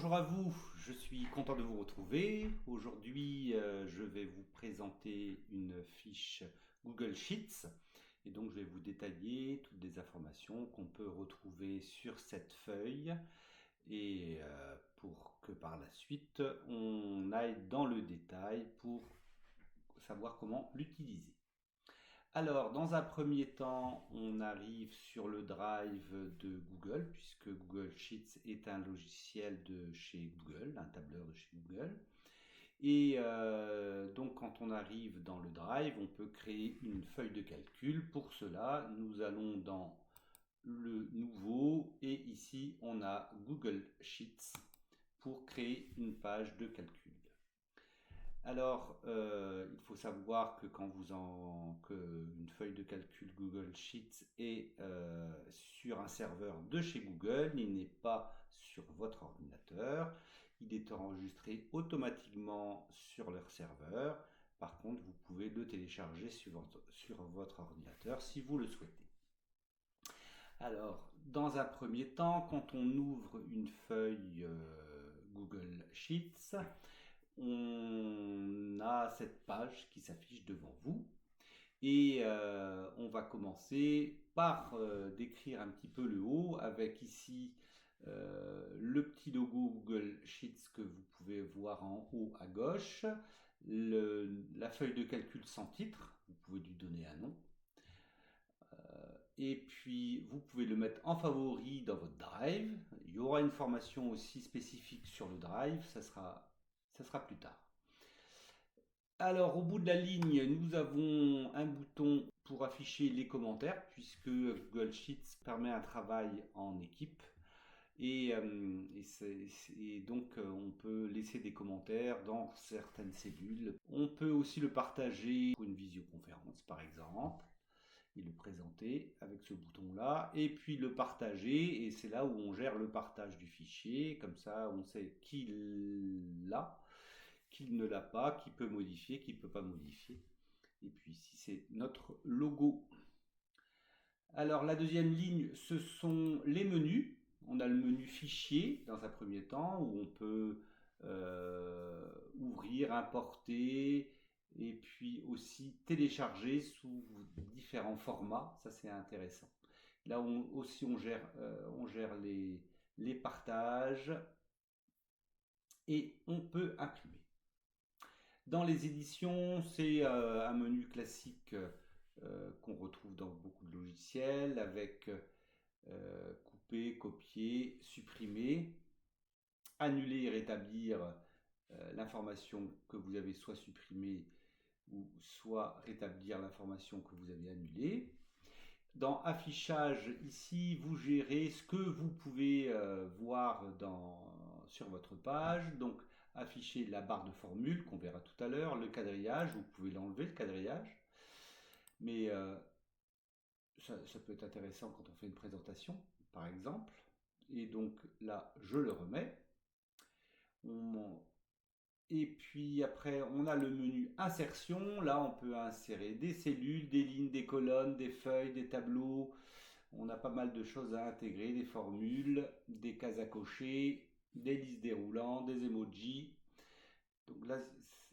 Bonjour à vous, je suis content de vous retrouver. Aujourd'hui, je vais vous présenter une fiche Google Sheets et donc je vais vous détailler toutes les informations qu'on peut retrouver sur cette feuille et pour que par la suite on aille dans le détail pour savoir comment l'utiliser. Alors, dans un premier temps, on arrive sur le drive de Google, puisque Google Sheets est un logiciel de chez Google, un tableur de chez Google. Et donc, quand on arrive dans le drive, on peut créer une feuille de calcul. Pour cela, nous allons dans le nouveau, et ici, on a Google Sheets pour créer une page de calcul. Alors, il faut savoir que une feuille de calcul Google Sheets est sur un serveur de chez Google, il n'est pas sur votre ordinateur, il est enregistré automatiquement sur leur serveur. Par contre, vous pouvez le télécharger sur votre ordinateur si vous le souhaitez. Alors, dans un premier temps, quand on ouvre une feuille Google Sheets, on a cette page qui s'affiche devant vous et on va commencer par décrire un petit peu le haut avec ici le petit logo Google Sheets que vous pouvez voir en haut à gauche, la feuille de calcul sans titre, vous pouvez lui donner un nom. Et puis vous pouvez le mettre en favori dans votre drive. Il y aura une formation aussi spécifique sur le drive, ça sera plus tard. Alors au bout de la ligne, nous avons un bouton pour afficher les commentaires puisque Google Sheets permet un travail en équipe et donc on peut laisser des commentaires dans certaines cellules. On peut aussi le partager pour une visioconférence par exemple et le présenter avec ce bouton là et puis le partager, et c'est là où on gère le partage du fichier, comme ça on sait qui l'a, qui ne l'a pas, qui peut modifier, qui ne peut pas modifier. Et puis ici c'est notre logo. Alors la deuxième ligne, ce sont les menus. On a le menu fichier dans un premier temps où on peut ouvrir, importer et puis aussi télécharger sous différents formats. Ça c'est intéressant. Là aussi on gère les partages et on peut imprimer. Dans les éditions, c'est un menu classique qu'on retrouve dans beaucoup de logiciels avec couper, copier, supprimer, annuler et rétablir l'information que vous avez soit supprimée ou soit rétablir l'information que vous avez annulée. Dans affichage, ici, vous gérez ce que vous pouvez voir sur votre page. Donc, afficher la barre de formule qu'on verra tout à l'heure, le quadrillage, vous pouvez l'enlever le quadrillage, mais ça peut être intéressant quand on fait une présentation par exemple, et donc là je le remets. Et puis après on a le menu insertion, là on peut insérer des cellules, des lignes, des colonnes, des feuilles, des tableaux, on a pas mal de choses à intégrer, des formules, des cases à cocher, des listes déroulantes, des emojis. Donc là,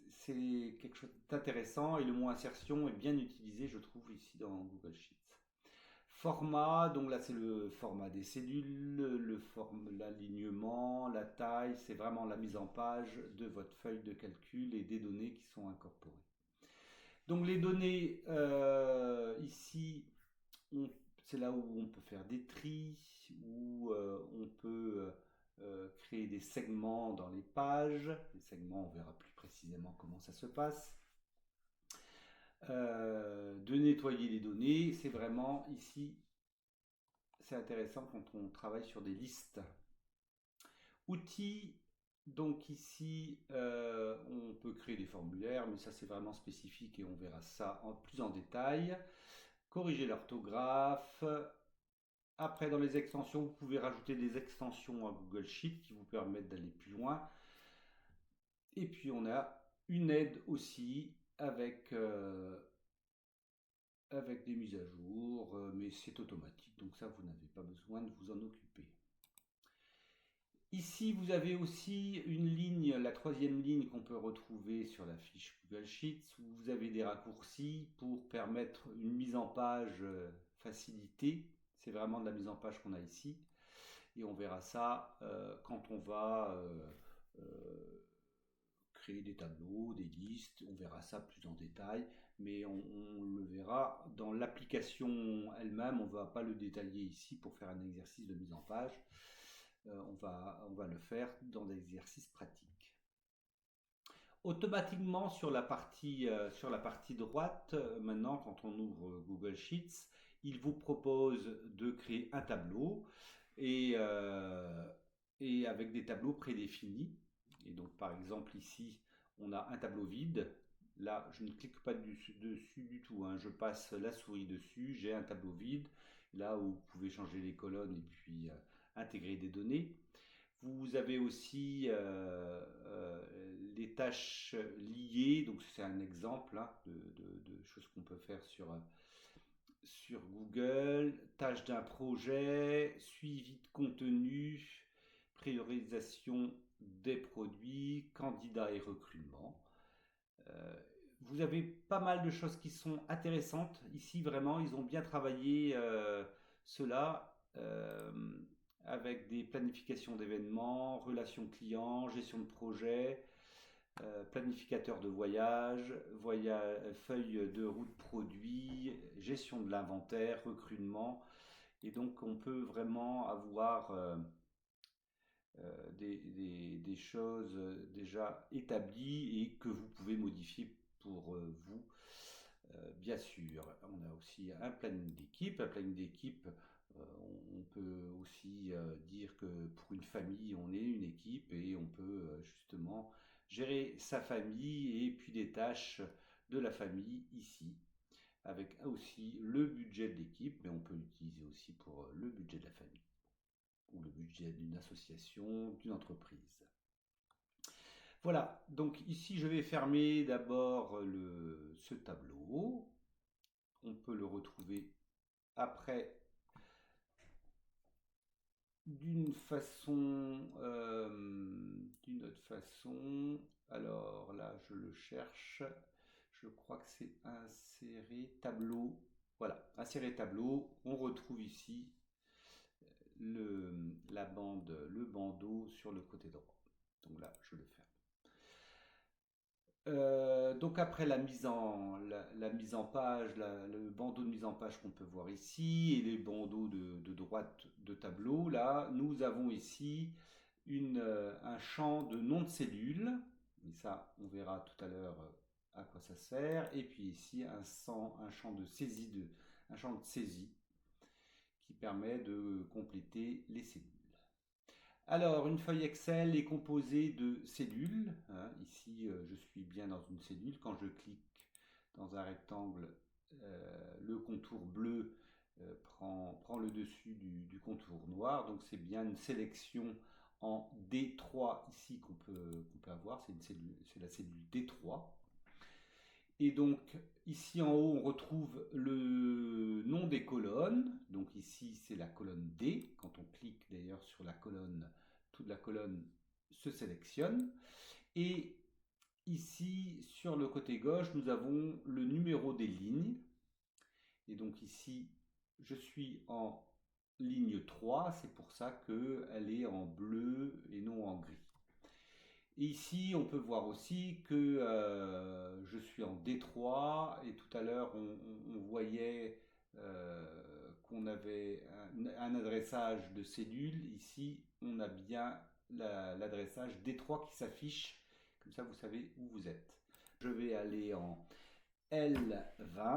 c'est quelque chose d'intéressant et le mot insertion est bien utilisé, je trouve, ici dans Google Sheets. Format, donc là c'est le format des cellules, l'alignement, la taille, c'est vraiment la mise en page de votre feuille de calcul et des données qui sont incorporées. Donc les données, ici, c'est là où on peut faire des tris, où on peut créer des segments dans les pages. Les segments, on verra plus précisément comment ça se passe. De nettoyer les données, c'est vraiment ici, c'est intéressant quand on travaille sur des listes. Outils, donc ici, on peut créer des formulaires, mais ça c'est vraiment spécifique et on verra ça plus en détail. Corriger l'orthographe. Après, dans les extensions, vous pouvez rajouter des extensions à Google Sheet qui vous permettent d'aller plus loin. Et puis, on a une aide aussi avec des mises à jour, mais c'est automatique, donc ça, vous n'avez pas besoin de vous en occuper. Ici, vous avez aussi une ligne, la troisième ligne qu'on peut retrouver sur la fiche Google Sheets, où vous avez des raccourcis pour permettre une mise en page facilitée. C'est vraiment de la mise en page qu'on a ici. Et on verra ça quand on va créer des tableaux, des listes. On verra ça plus en détail, mais on le verra dans l'application elle-même. On ne va pas le détailler ici pour faire un exercice de mise en page. On va le faire dans des exercices pratiques. Automatiquement sur la partie droite, maintenant quand on ouvre Google Sheets, il vous propose de créer un tableau et avec des tableaux prédéfinis. Et donc par exemple ici, on a un tableau vide. Là, je ne clique pas dessus du tout, hein. Je passe la souris dessus, j'ai un tableau vide. Là où vous pouvez changer les colonnes et puis intégrer des données. Vous avez aussi les tâches liées, donc c'est un exemple hein, de choses qu'on peut faire sur Google. Tâches d'un projet, suivi de contenu, priorisation des produits, candidats et recrutement. Vous avez pas mal de choses qui sont intéressantes. Ici, vraiment, ils ont bien travaillé cela avec des planifications d'événements, relations clients, gestion de projet, planificateur de voyage, feuille de route produit, gestion de l'inventaire, recrutement. Et donc, on peut vraiment avoir des choses déjà établies et que vous pouvez modifier pour vous, bien sûr. On a aussi un planning d'équipe. Un planning d'équipe, on peut aussi dire que pour une famille, on est une équipe et on peut justement gérer sa famille et puis les tâches de la famille ici, avec aussi le budget de l'équipe, mais on peut l'utiliser aussi pour le budget de la famille ou le budget d'une association, d'une entreprise. Voilà, donc ici je vais fermer d'abord ce tableau. On peut le retrouver après d'une autre façon. Alors là, je le cherche. Je crois que c'est insérer tableau. Voilà, insérer tableau. On retrouve ici le bandeau sur le côté droit. Donc là, je le ferme. Donc après la mise en page, le bandeau de mise en page qu'on peut voir ici et les bandeaux de droite de tableau, là nous avons ici un champ de nom de cellule, et ça on verra tout à l'heure à quoi ça sert, et puis ici un champ de saisie qui permet de compléter les cellules. Alors, une feuille Excel est composée de cellules, hein. Ici, je suis bien dans une cellule. Quand je clique dans un rectangle, le contour bleu prend le dessus du contour noir. Donc, c'est bien une sélection en D3 ici qu'on peut avoir. C'est la cellule D3. Et donc, ici en haut, on retrouve le nom des colonnes. Donc ici, c'est la colonne D. Quand on clique d'ailleurs sur la colonne, toute la colonne se sélectionne. Et ici, sur le côté gauche, nous avons le numéro des lignes. Et donc ici, je suis en ligne 3. C'est pour ça qu'elle est en bleu et non en gris. Ici, on peut voir aussi que je suis en D3 et tout à l'heure, on voyait qu'on avait un adressage de cellules. Ici, on a bien l'adressage D3 qui s'affiche. Comme ça, vous savez où vous êtes. Je vais aller en L20.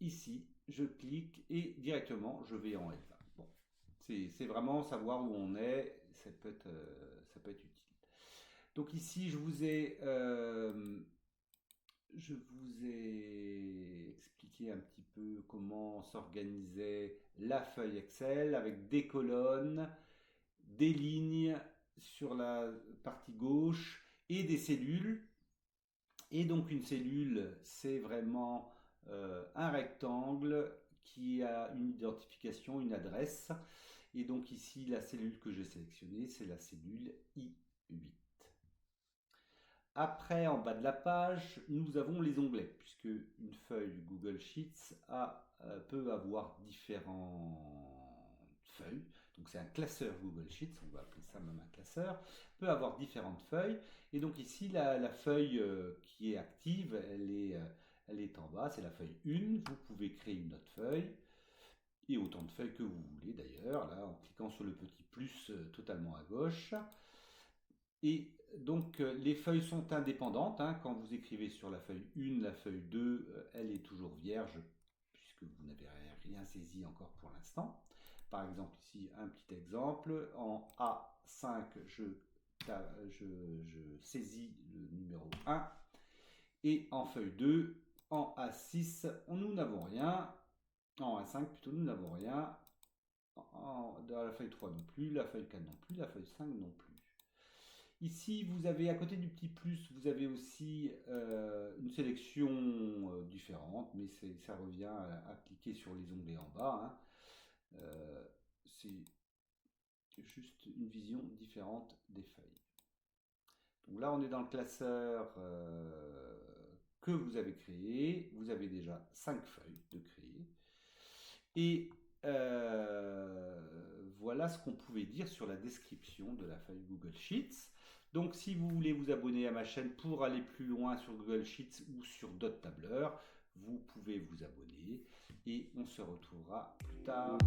Ici, je clique et directement, je vais en L20. Bon, c'est vraiment savoir où on est. Ça peut être utile. Donc ici, je vous ai expliqué un petit peu comment s'organisait la feuille Excel avec des colonnes, des lignes sur la partie gauche et des cellules. Et donc une cellule, c'est vraiment un rectangle qui a une identification, une adresse. Et donc ici, la cellule que j'ai sélectionnée, c'est la cellule I8. Après, en bas de la page, nous avons les onglets, puisque une feuille Google Sheets peut avoir différentes feuilles. Donc c'est un classeur Google Sheets, on va appeler ça même un classeur, peut avoir différentes feuilles. Et donc ici, la feuille qui est active, elle est en bas, c'est la feuille 1. Vous pouvez créer une autre feuille, et autant de feuilles que vous voulez d'ailleurs, là en cliquant sur le petit plus totalement à gauche. Et donc les feuilles sont indépendantes, hein. Quand vous écrivez sur la feuille 1, la feuille 2, elle est toujours vierge puisque vous n'avez rien saisi encore pour l'instant. Par exemple ici un petit exemple, en A5 je saisis le numéro 1 et en feuille 2, en A6 nous n'avons rien, en A5 plutôt nous n'avons rien, dans la feuille 3 non plus, la feuille 4 non plus, la feuille 5 non plus. Ici, vous avez à côté du petit plus, vous avez aussi une sélection différente, mais ça revient à cliquer sur les onglets en bas, hein. C'est juste une vision différente des feuilles. Donc là, on est dans le classeur que vous avez créé. Vous avez déjà 5 feuilles de créer. Et voilà ce qu'on pouvait dire sur la description de la feuille Google Sheets. Donc si vous voulez vous abonner à ma chaîne pour aller plus loin sur Google Sheets ou sur d'autres tableurs, vous pouvez vous abonner et on se retrouvera plus tard.